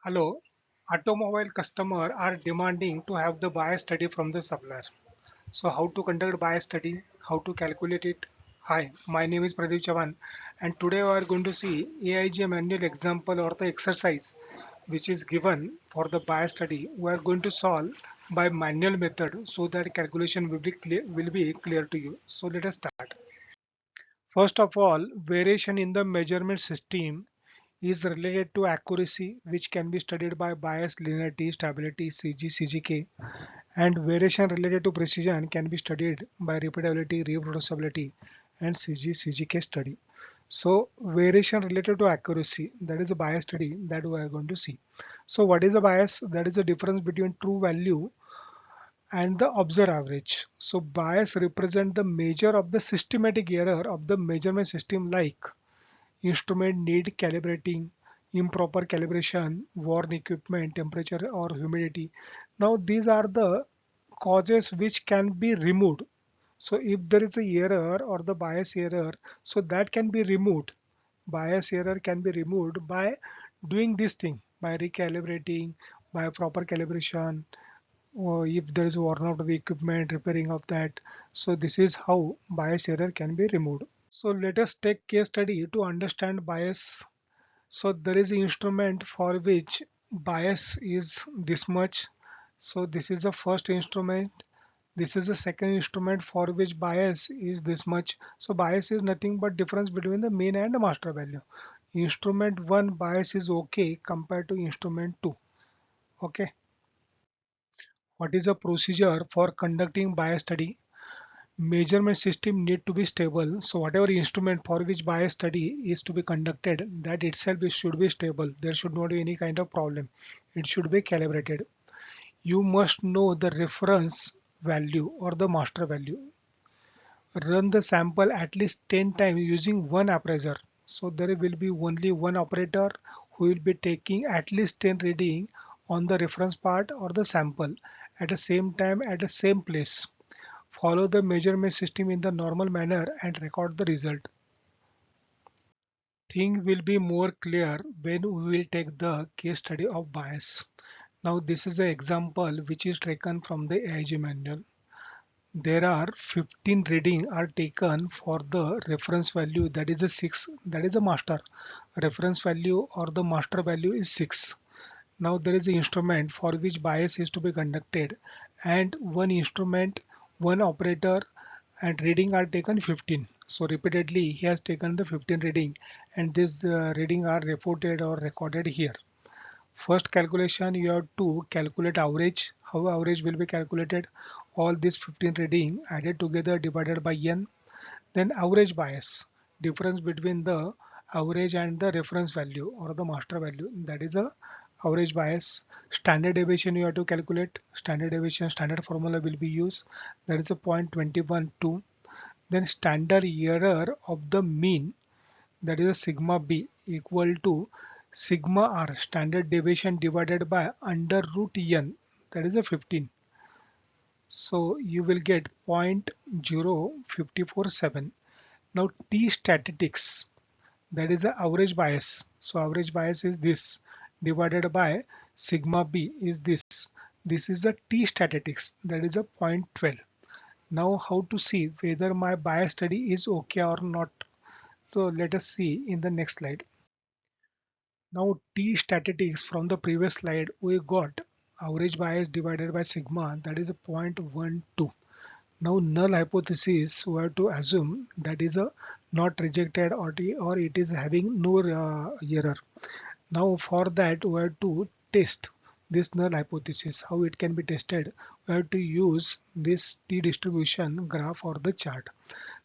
Hello, automobile customer are demanding to have the bias study from the supplier. So how to conduct bias study, how to calculate it. Hi, my name is Pradeep Chavan and today we are going to see AIG manual example or the exercise which is given for the bias study. We are going to solve by manual method so that calculation will be clear to you. So let us start. First of all, variation in the measurement system is related to accuracy, which can be studied by bias, linearity, stability, CG, CGK, and variation related to precision can be studied by repeatability, reproducibility, and CG, CGK study. So, variation related to accuracy, that is a bias study that we are going to see. So, what is a bias? That is the difference between true value and the observed average. So, bias represent the measure of the systematic error of the measurement system like instrument need calibrating, improper calibration, worn equipment, temperature or humidity. Now these are the causes which can be removed. So if there is a error or the bias error, so that can be removed. Bias error can be removed by doing this thing, by recalibrating, by proper calibration, or if there is worn out of the equipment, repairing of that. So this is how bias error can be removed. So let us take case study to understand bias. So there is an instrument for which bias is this much. So this is the first instrument. This is the second instrument for which bias is this much. So bias is nothing but difference between the mean and the master value. Instrument 1 bias is okay compared to instrument 2. Okay. What is the procedure for conducting bias study? Measurement system need to be stable, so whatever instrument for which bias study is to be conducted, that itself should be stable. There should not be any kind of problem. It should be calibrated. You must know the reference value or the master value. Run the sample at least 10 times using one appraiser. So there will be only one operator who will be taking at least 10 reading on the reference part or the sample at the same time at the same place. Follow the measurement system in the normal manner and record the result. Thing will be more clear when we will take the case study of bias. Now this is the example which is taken from the AIG manual. There are 15 reading are taken for the reference value, that is a 6, that is a master. Reference value or the master value is 6. Now there is an instrument for which bias is to be conducted and one instrument, one operator and reading are taken 15. So repeatedly he has taken the 15 reading and this reading are reported or recorded here. First calculation you have to calculate average. How average will be calculated? All these 15 reading added together divided by n. Then average bias, difference between the average and the reference value or the master value, that is a average bias. Standard deviation you have to calculate. Standard deviation, standard formula will be used, that is a 0.212. Then standard error of the mean, that is a sigma b equal to sigma r, standard deviation divided by under root n, that is a 15. So you will get 0.0547. Now T statistics, that is the average bias. So average bias is this divided by sigma b is this. This is a T statistics, that is a 0.12. Now how to see whether my bias study is okay or not? So let us see in the next slide. Now T statistics, from the previous slide we got average bias divided by sigma, that is a 0.12. Now null hypothesis we have to assume that is a not rejected or it is having no error. Now for that we have to test this null hypothesis. How it can be tested? We have to use this t distribution graph or the chart.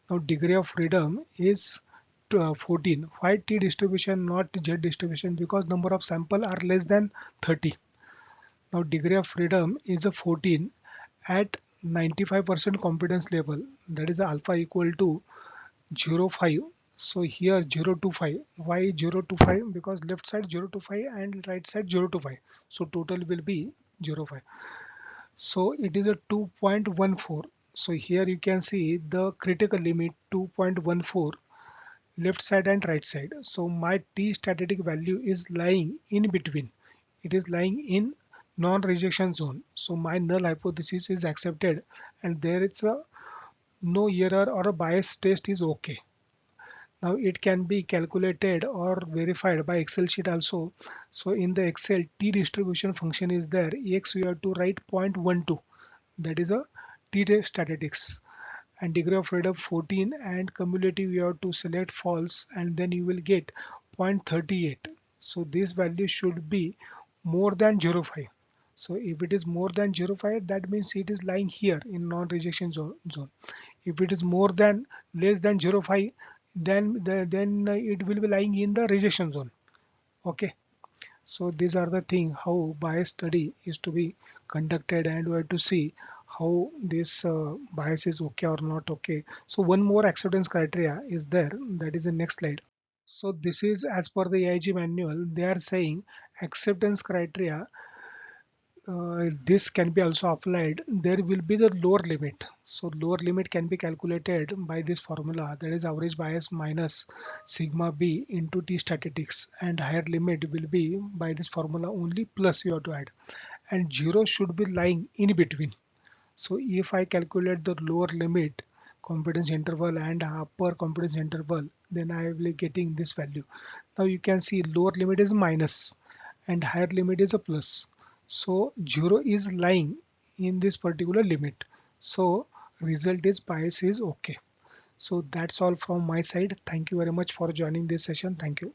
Now degree of freedom is 14. Why t distribution not z distribution? Because number of sample are less than 30. Now degree of freedom is a 14 at 95% confidence level, that is alpha equal to 0.5. So here 0.25. Why 0.25? Because left side 0.25 and right side 0.25. So total will be 0.5. So it is a 2.14. So here you can see the critical limit 2.14 left side and right side. So my t statistic value is lying in between. it is lying in non-rejection zone. So my null hypothesis is accepted and there is a no error or a bias test is okay. Now it can be calculated or verified by Excel sheet also. So in the Excel t distribution function is there. X we have to write 0.12. That is a t statistics. And degree of freedom 14 and cumulative you have to select false and then you will get 0.38. So this value should be more than 0.5. So if it is more than 0.5, that means it is lying here in non-rejection zone. If it is more than less than 0.5, then it will be lying in the rejection zone. Okay. So these are the thing how bias study is to be conducted and we have to see how this bias is okay or not okay. So one more acceptance criteria is there, that is the next slide. So this is as per the AIG manual. They are saying acceptance criteria, this can be also applied. There will be the lower limit. So lower limit can be calculated by this formula, that is average bias minus sigma b into t statistics, and higher limit will be by this formula only plus you have to add, and 0 should be lying in between. So if I calculate the lower limit confidence interval and upper confidence interval, then I will be getting this value. Now you can see lower limit is minus and higher limit is a plus. So 0 is lying in this particular limit. So result is bias is okay. So that's all from my side. Thank you very much for joining this session. Thank you.